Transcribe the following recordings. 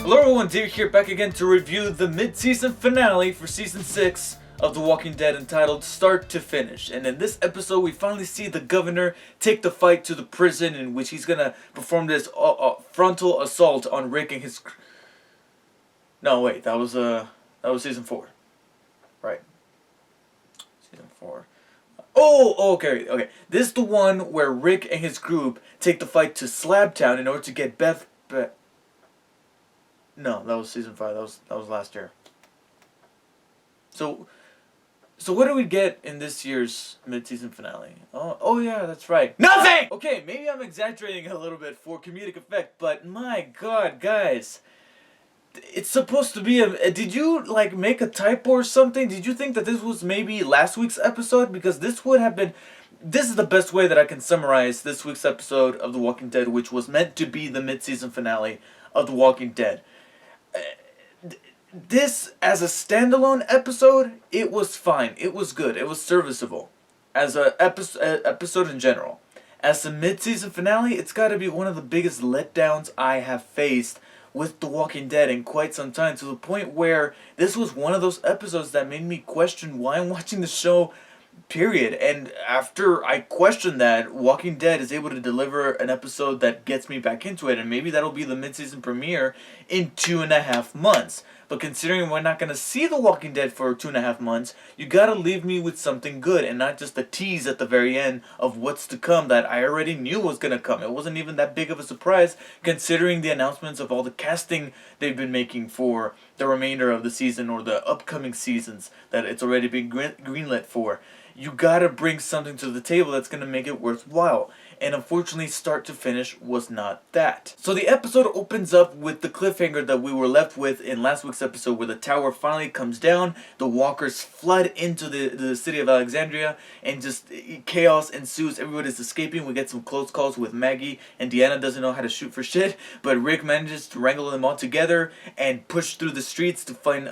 Hello everyone, Deer here, back again to review the mid-season finale for Season 6 of The Walking Dead, entitled Start to Finish. And in this episode, we finally see the governor take the fight to the prison in which he's gonna perform this frontal assault on Rick and his... No, wait, that was Season 4. Right. Season 4. Oh, okay. This is the one where Rick and his group take the fight to Slabtown in order to get Beth... No, that was Season 5. That was last year. So what do we get in this year's mid-season finale? Oh yeah, that's right. Nothing! Okay, maybe I'm exaggerating a little bit for comedic effect, but my god, guys. It's supposed to be did you, make a typo or something? Did you think that this was maybe last week's episode? Because this would have been... This is the best way that I can summarize this week's episode of The Walking Dead, which was meant to be the mid-season finale of The Walking Dead. This, as a standalone episode, it was fine. It was good. It was serviceable. As a episode in general. As a mid-season finale, it's got to be one of the biggest letdowns I have faced with The Walking Dead in quite some time. To the point where this was one of those episodes that made me question why I'm watching the show, period. And after I questioned that, Walking Dead is able to deliver an episode that gets me back into it, and maybe that'll be the mid-season premiere in 2.5 months. But considering we're not going to see The Walking Dead for 2.5 months, you gotta leave me with something good and not just a tease at the very end of what's to come that I already knew was going to come. It wasn't even that big of a surprise considering the announcements of all the casting they've been making for the remainder of the season or the upcoming seasons that it's already been greenlit for. You gotta bring something to the table that's gonna make it worthwhile. And unfortunately, start to finish was not that. So the episode opens up with the cliffhanger that we were left with in last week's episode, where the tower finally comes down, the walkers flood into the city of Alexandria, and just chaos ensues. Everybody's escaping. We get some close calls with Maggie, and Deanna doesn't know how to shoot for shit, but Rick manages to wrangle them all together and push through the streets to find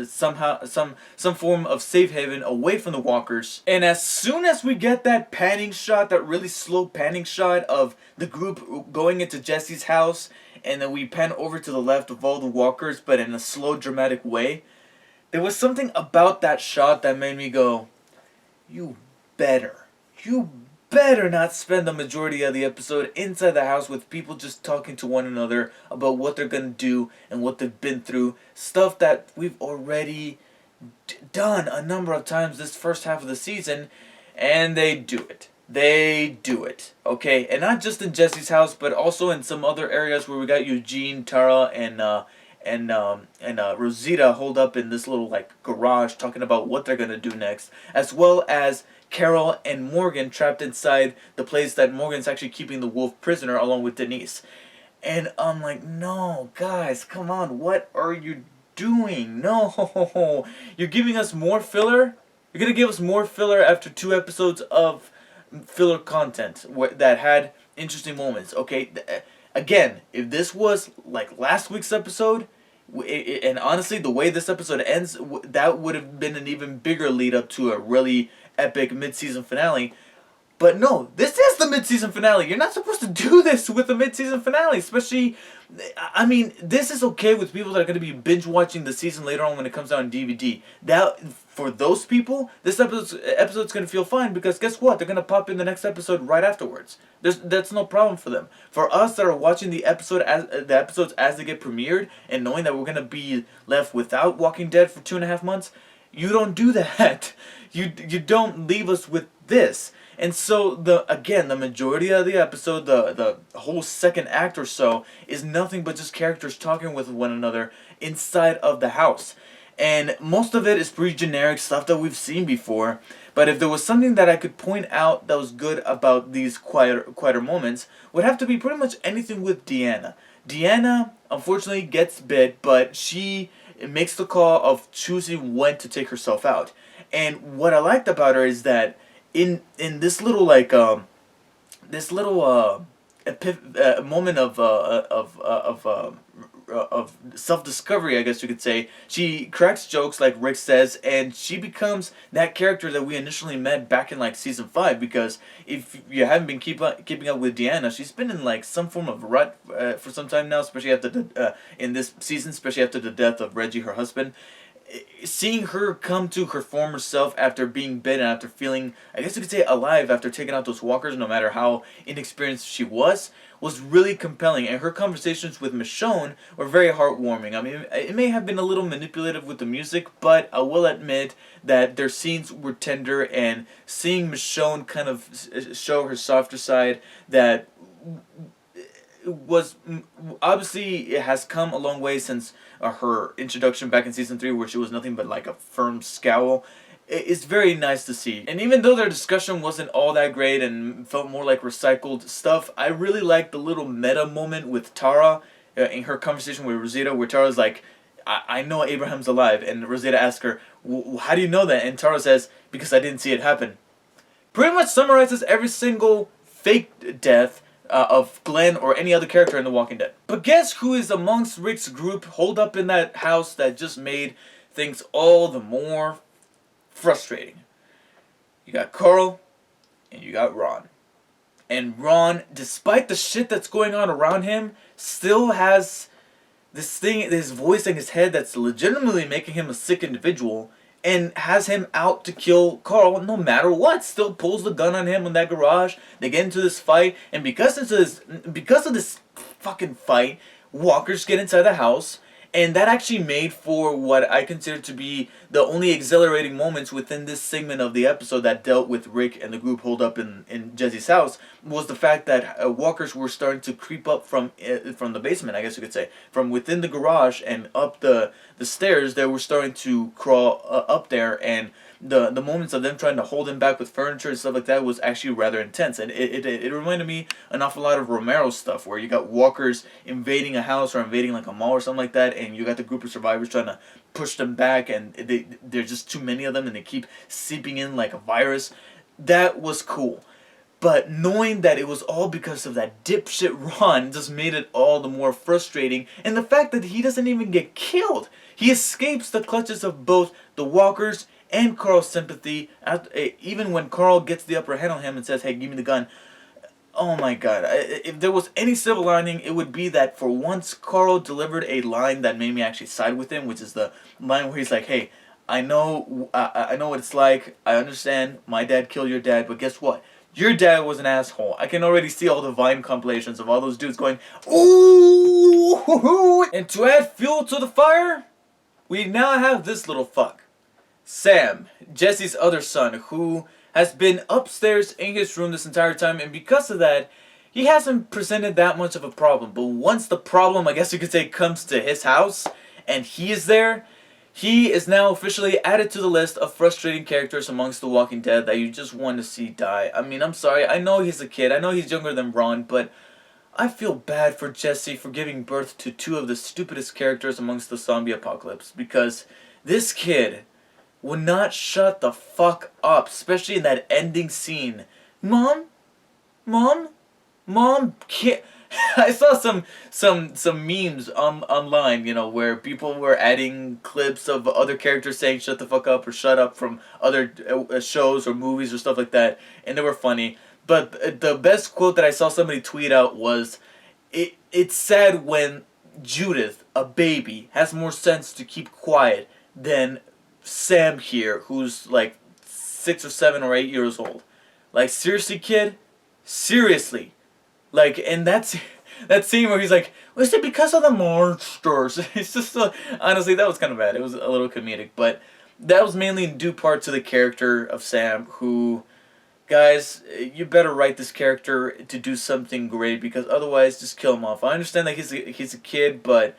some form of safe haven away from the walkers. And as soon as we get that panning shot, that really slow panning shot of the group going into Jesse's house, and then we pan over to the left of all the walkers, but in a slow, dramatic way, there was something about that shot that made me go, you better not spend the majority of the episode inside the house with people just talking to one another about what they're gonna do and what they've been through, stuff that we've already done a number of times this first half of the season. And they do it. Okay? And not just in Jesse's house, but also in some other areas where we got Eugene, Tara, and Rosita holed up in this little, garage talking about what they're gonna do next. As well as Carol and Morgan trapped inside the place that Morgan's actually keeping the wolf prisoner along with Denise. And I'm like, no, guys, come on, what are you doing? No, you're giving us more filler? You're gonna give us more filler after 2 episodes of filler content that had interesting moments, okay? Again, if this was like last week's episode, and honestly, the way this episode ends, that would have been an even bigger lead up to a really epic mid-season finale. But no, this is the mid-season finale. You're not supposed to do this with the mid-season finale, especially, I mean, this is okay with people that are going to be binge-watching the season later on when it comes out on DVD. For those people, this episode's going to feel fine because guess what? They're going to pop in the next episode right afterwards. That's no problem for them. For us that are watching the episodes as they get premiered and knowing that we're going to be left without Walking Dead for 2.5 months, you don't do that. You don't leave us with this. And so, the majority of the episode, the whole second act or so, is nothing but just characters talking with one another inside of the house. And most of it is pretty generic stuff that we've seen before. But if there was something that I could point out that was good about these quieter moments, would have to be pretty much anything with Deanna. Deanna, unfortunately, gets bit, but she makes the call of choosing when to take herself out. And what I liked about her is that in this little moment of of self-discovery, I guess you could say. She cracks jokes, like Rick says, and she becomes that character that we initially met back in like season 5. Because if you haven't been keeping up with Deanna, she's been in like some form of rut for some time now, especially after in this season, especially after the death of Reggie, her husband. Seeing her come to her former self after being bitten, after feeling, I guess you could say, alive after taking out those walkers, no matter how inexperienced she was really compelling. And her conversations with Michonne were very heartwarming. I mean, it may have been a little manipulative with the music, but I will admit that their scenes were tender, and seeing Michonne kind of show her softer side that was obviously, it has come a long way since her introduction back in season 3, where she was nothing but like a firm scowl. It's very nice to see. And even though their discussion wasn't all that great and felt more like recycled stuff, I really liked the little meta moment with Tara in her conversation with Rosita, where Tara's like, I know Abraham's alive, and Rosita asks her, how do you know that? And Tara says, because I didn't see it happen. Pretty much summarizes every single fake death of Glenn or any other character in The Walking Dead. But guess who is amongst Rick's group holed up in that house that just made things all the more frustrating? You got Carl and you got Ron. And Ron, despite the shit that's going on around him, still has this thing, this voice in his head that's legitimately making him a sick individual, and has him out to kill Carl no matter what. Still pulls the gun on him in that garage. They get into this fight, and because of this fucking fight, walkers get inside the house, and that actually made for what I consider to be the only exhilarating moments within this segment of the episode that dealt with Rick and the group holed up in Jesse's house, was the fact that walkers were starting to creep up from the basement, I guess you could say. From within the garage and up the stairs, they were starting to crawl up there, and the moments of them trying to hold him back with furniture and stuff like that was actually rather intense. And it reminded me an awful lot of Romero's stuff, where you got walkers invading a house or invading like a mall or something like that, and you got the group of survivors trying to push them back, and there's just too many of them, and they keep seeping in like a virus. That was cool. But knowing that it was all because of that dipshit Ron just made it all the more frustrating. And the fact that he doesn't even get killed. He escapes the clutches of both the walkers and Carl's sympathy, even when Carl gets the upper hand on him and says, hey, give me the gun. Oh my god. If there was any silver lining, it would be that for once Carl delivered a line that made me actually side with him, which is the line where he's like, hey, I know what it's like. I understand my dad killed your dad, but guess what? Your dad was an asshole. I can already see all the Vine compilations of all those dudes going, ooh! And to add fuel to the fire, we now have this little fuck. Sam, Jesse's other son, who has been upstairs in his room this entire time, and because of that, he hasn't presented that much of a problem. But once the problem, I guess you could say, comes to his house, and he is there, he is now officially added to the list of frustrating characters amongst The Walking Dead that you just want to see die. I mean, I'm sorry, I know he's a kid, I know he's younger than Ron, but I feel bad for Jesse for giving birth to two of the stupidest characters amongst the zombie apocalypse, because this kid would not shut the fuck up, especially in that ending scene. Mom, kid. I saw some memes online, you know, where people were adding clips of other characters saying "shut the fuck up" or "shut up" from other shows or movies or stuff like that, and they were funny. But the best quote that I saw somebody tweet out was, "It's sad when Judith, a baby, has more sense to keep quiet than Sam here, who's like 6 or 7 or 8 years old. Like, seriously, kid? Seriously." Like, and that scene where he's like, "Was it because of the monsters?" It's just, honestly, that was kind of bad. It was a little comedic, but that was mainly in due part to the character of Sam, who, guys, you better write this character to do something great, because otherwise, just kill him off. I understand that he's a kid, but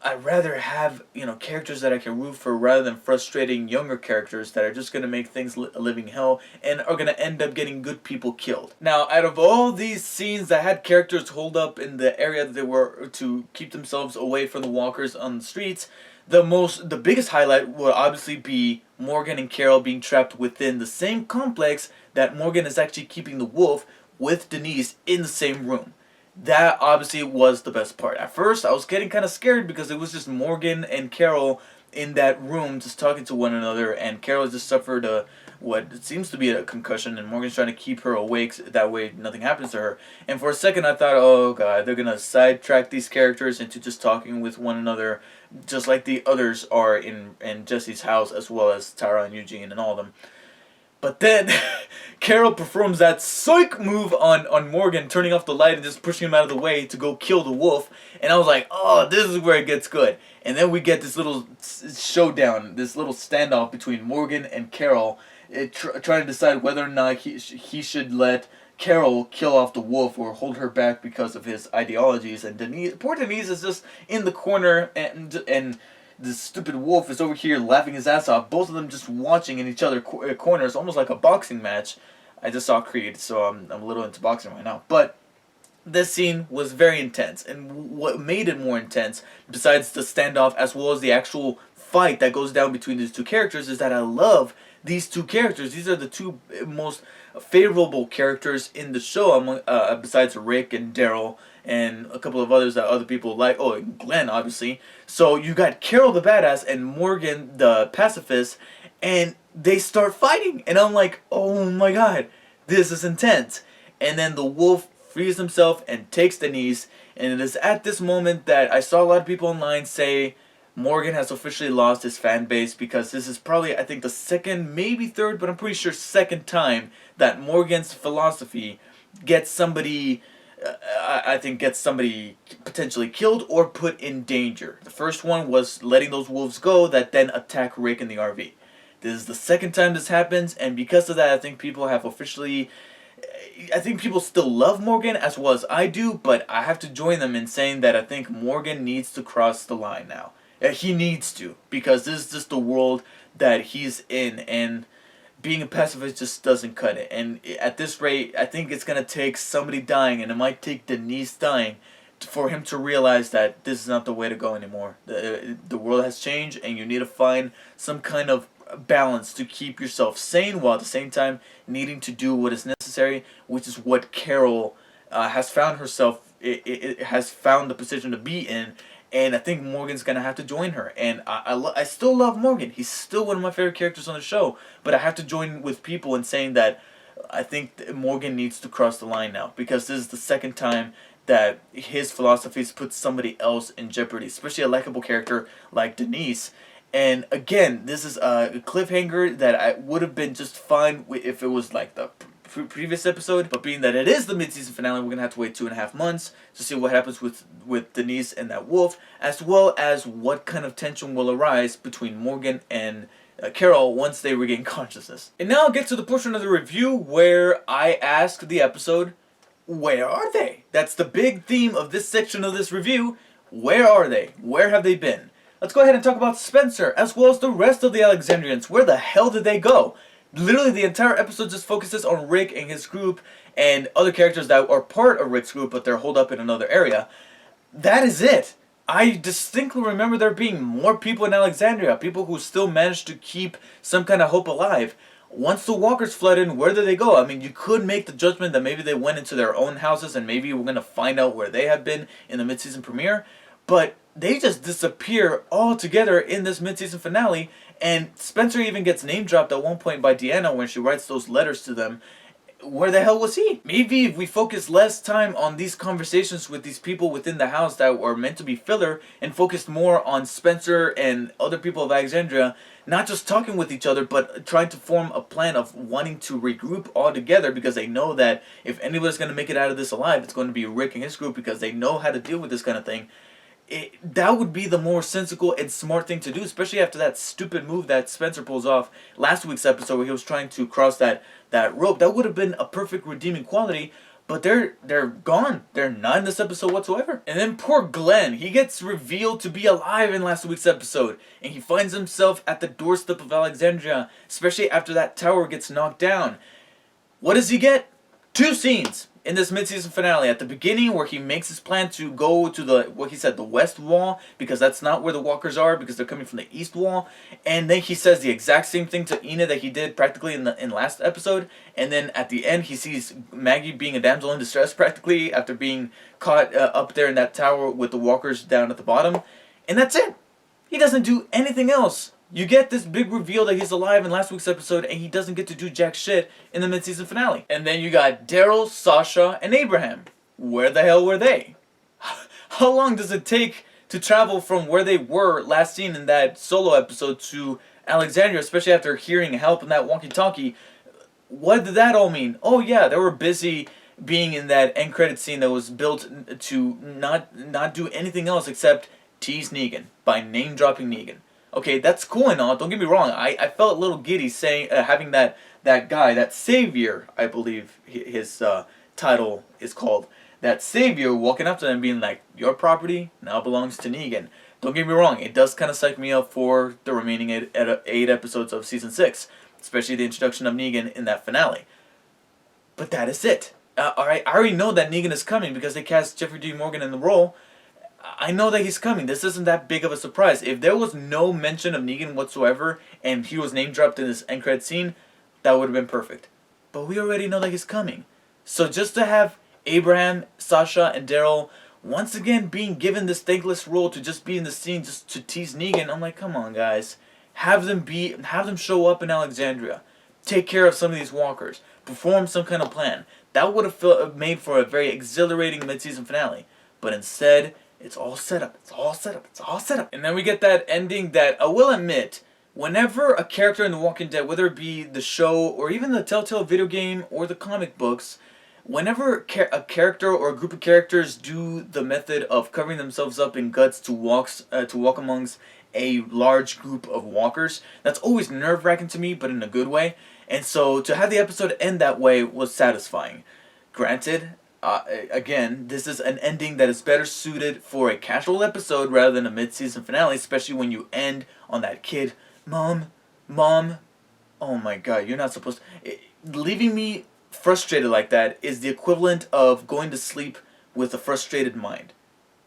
I'd rather have, you know, characters that I can root for rather than frustrating younger characters that are just going to make things a living hell and are going to end up getting good people killed. Now, out of all these scenes that had characters holed up in the area that they were to keep themselves away from the walkers on the streets, the biggest highlight would obviously be Morgan and Carol being trapped within the same complex that Morgan is actually keeping the wolf with Denise in the same room. That obviously was the best part. At first, I was getting kind of scared because it was just Morgan and Carol in that room just talking to one another, and Carol just suffered what seems to be a concussion, and Morgan's trying to keep her awake so that way nothing happens to her. And for a second, I thought, oh god, they're gonna sidetrack these characters into just talking with one another, just like the others are in Jesse's house, as well as Tara and Eugene and all of them. But then Carol performs that psych move on Morgan, turning off the light and just pushing him out of the way to go kill the wolf. And I was like, oh, this is where it gets good. And then we get this little showdown, this little standoff between Morgan and Carol, trying to decide whether or not he should let Carol kill off the wolf or hold her back because of his ideologies. And poor Denise is just in the corner, and this stupid wolf is over here laughing his ass off. Both of them just watching in each other's corners, almost like a boxing match. I just saw Creed, so I'm a little into boxing right now. But this scene was very intense, and what made it more intense, besides the standoff as well as the actual fight that goes down between these two characters, is that I love these two characters. These are the two most favorable characters in the show, among besides Rick and Daryl and a couple of others that other people like. Oh, Glenn, obviously. So you got Carol the badass and Morgan the pacifist, and they start fighting, and I'm like, oh my god, this is intense. And then the wolf frees himself and takes Denise, and it is at this moment that I saw a lot of people online say Morgan has officially lost his fan base, because this is probably, I think, the second, maybe third, but I'm pretty sure second time that Morgan's philosophy gets somebody, I think, gets somebody potentially killed or put in danger. The first one was letting those wolves go that then attack Rick in the RV. This is the second time this happens, and because of that, I think people have officially... I think people still love Morgan as well as I do, but I have to join them in saying that I think Morgan needs to cross the line now. He needs to, because this is just the world that he's in, and being a pacifist just doesn't cut it. And at this rate, I think it's going to take somebody dying, and it might take Denise dying, for him to realize that this is not the way to go anymore. The world has changed, and you need to find some kind of balance to keep yourself sane while at the same time needing to do what is necessary, which is what Carol has found herself, it has found the position to be in. And I think Morgan's going to have to join her. And I still love Morgan. He's still one of my favorite characters on the show. But I have to join with people in saying that I think Morgan needs to cross the line now, because this is the second time that his philosophies put somebody else in jeopardy, especially a likable character like Denise. And again, this is a cliffhanger that I would have been just fine if it was like the previous episode, but being that it is the mid-season finale, we're gonna have to wait 2.5 months to see what happens with Denise and that wolf, as well as what kind of tension will arise between Morgan and Carol once they regain consciousness. And now I'll get to the portion of the review where I ask the episode, where are they? That's the big theme of this section of this review. Where are they? Where have they been? Let's go ahead and talk about Spencer, as well as the rest of the Alexandrians. Where the hell did they go? Literally, the entire episode just focuses on Rick and his group and other characters that are part of Rick's group, but they're holed up in another area. That is it. I distinctly remember there being more people in Alexandria, people who still managed to keep some kind of hope alive. Once the walkers fled in, where did they go? I mean, you could make the judgment that maybe they went into their own houses, and maybe we're going to find out where they have been in the mid-season premiere, but they just disappear altogether in this mid-season finale. And Spencer even gets name-dropped at one point by Deanna when she writes those letters to them. Where the hell was he? Maybe if we focus less time on these conversations with these people within the house that were meant to be filler, and focused more on Spencer and other people of Alexandria, not just talking with each other, but trying to form a plan of wanting to regroup all together, because they know that if anybody's going to make it out of this alive, it's going to be Rick and his group, because they know how to deal with this kind of thing. That would be the more sensible and smart thing to do, especially after that stupid move that Spencer pulls off last week's episode where he was trying to cross that rope. That would have been a perfect redeeming quality, but they're gone. They're not in this episode whatsoever. And then poor Glenn, he gets revealed to be alive in last week's episode, and he finds himself at the doorstep of Alexandria, especially after that tower gets knocked down. What does he get? 2 scenes. in this mid-season finale, at the beginning where he makes his plan to go to what he said, the west wall, because that's not where the walkers are, because they're coming from the east wall, and then he says the exact same thing to Enid that he did practically in last episode, and then at the end he sees Maggie being a damsel in distress practically after being caught up there in that tower with the walkers down at the bottom, and that's it. He doesn't do anything else. You get this big reveal that he's alive in last week's episode, and he doesn't get to do jack shit in the mid-season finale. And then you got Daryl, Sasha, and Abraham. Where the hell were they? How long does it take to travel from where they were last seen in that solo episode to Alexandria, especially after hearing help in that walkie-talkie? What did that all mean? Oh yeah, they were busy being in that end credit scene that was built to not do anything else except tease Negan by name-dropping Negan. Okay, that's cool and all, don't get me wrong. I felt a little giddy saying having that guy, that savior, I believe his title is called, that savior walking up to them being like, your property now belongs to Negan. Don't get me wrong, it does kind of psych me up for the remaining 8 episodes of Season 6, especially the introduction of Negan in that finale. But that is it. Alright, I already know that Negan is coming because they cast Jeffrey D. Morgan in the role. I know that he's coming. This isn't that big of a surprise. If there was no mention of Negan whatsoever and he was name dropped in this end credit scene, that would have been perfect. But we already know that he's coming. So just to have Abraham, Sasha, and Daryl once again being given this thankless role to just be in the scene just to tease Negan, I'm like, come on guys. Have them show up in Alexandria. Take care of some of these walkers. Perform some kind of plan. That would have made for a very exhilarating mid-season finale. But instead, it's all set up. It's all set up. It's all set up. And then we get that ending that I will admit, whenever a character in The Walking Dead, whether it be the show or even the Telltale video game or the comic books, whenever a character or a group of characters do the method of covering themselves up in guts to walk amongst a large group of walkers, that's always nerve-wracking to me, but in a good way. And so to have the episode end that way was satisfying. Granted, again, this is an ending that is better suited for a casual episode rather than a mid-season finale, especially when you end on that kid, Mom, oh my god, you're not supposed to... Leaving me frustrated like that is the equivalent of going to sleep with a frustrated mind.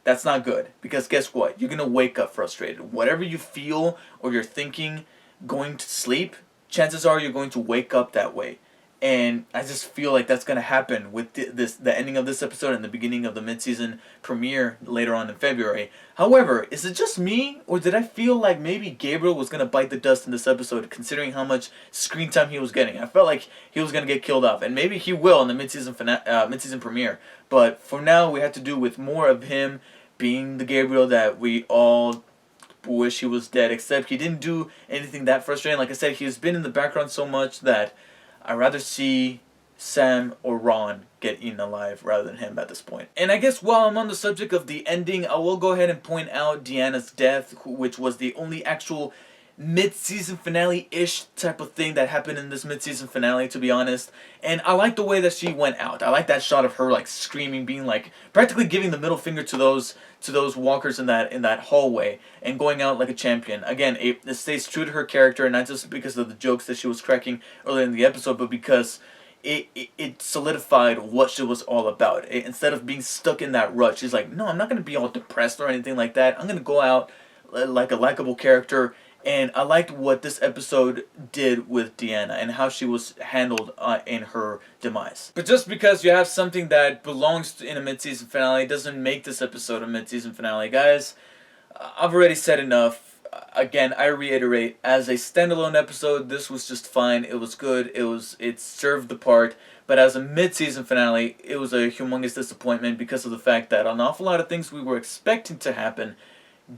That's not good, because guess what? You're going to wake up frustrated. Whatever you feel or you're thinking going to sleep, chances are you're going to wake up that way. And I just feel like that's going to happen with the ending of this episode and the beginning of the mid-season premiere later on in February. However, is it just me, or did I feel like maybe Gabriel was going to bite the dust in this episode, considering how much screen time he was getting? I felt like he was going to get killed off, and maybe he will in the mid-season premiere. But for now, we have to do with more of him being the Gabriel that we all wish he was dead, except he didn't do anything that frustrating. Like I said, he's been in the background so much that I'd rather see Sam or Ron get eaten alive rather than him at this point. And I guess while I'm on the subject of the ending, I will go ahead and point out Deanna's death, which was the only actual mid-season finale-ish type of thing that happened in this mid-season finale, to be honest. And I like the way that she went out. I like that shot of her like screaming, being like practically giving the middle finger to those walkers in that hallway and going out like a champion. Again, it stays true to her character, not just because of the jokes that she was cracking earlier in the episode, but because it solidified what she was all about. Instead of being stuck in that rut, she's like, no, I'm not going to be all depressed or anything like that. I'm going to go out like a likable character. And I liked what this episode did with Deanna and how she was handled in her demise. But just because you have something that belongs in a mid-season finale doesn't make this episode a mid-season finale. Guys, I've already said enough. Again, I reiterate, as a standalone episode, this was just fine. It was good. It served the part. But as a mid-season finale, it was a humongous disappointment because of the fact that an awful lot of things we were expecting to happen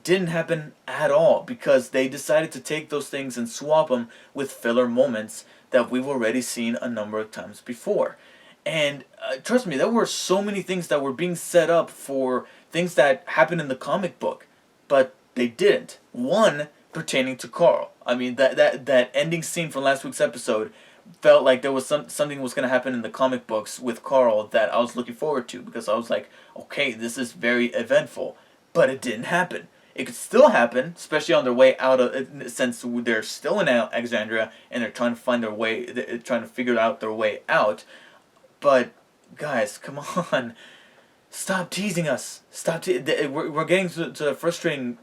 didn't happen at all, because they decided to take those things and swap them with filler moments that we've already seen a number of times before. And trust me, there were so many things that were being set up for things that happened in the comic book, but they didn't. One pertaining to Carl. I mean, that ending scene from last week's episode felt like there was something was going to happen in the comic books with Carl that I was looking forward to, because I was like, okay, this is very eventful, but it didn't happen. It could still happen, especially on their way out of, since they're still in Alexandria and they're trying to find their way, they're trying to figure out their way out. But guys, come on. Stop teasing us. We're getting to a frustrating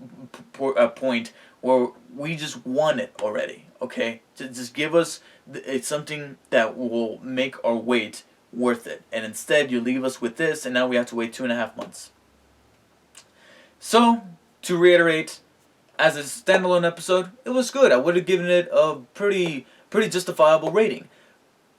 point where we just want it already. Okay, just give us it's something that will make our wait worth it. And instead, you leave us with this, and now we have to wait 2.5 months. So to reiterate, as a standalone episode, it was good. I would have given it a pretty justifiable rating.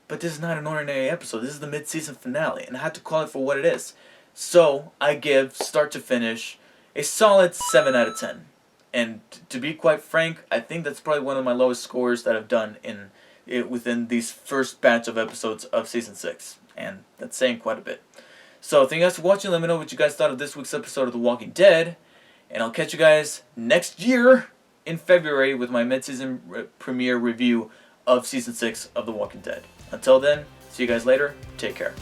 But this is not an ordinary episode. This is the mid-season finale, and I have to call it for what it is. So I give, start to finish, a solid 7 out of 10. And to be quite frank, I think that's probably one of my lowest scores that I've done within these first batch of episodes of Season 6. And that's saying quite a bit. So thank you guys for watching. Let me know what you guys thought of this week's episode of The Walking Dead. And I'll catch you guys next year in February with my mid-season premiere review of Season 6 of The Walking Dead. Until then, see you guys later. Take care.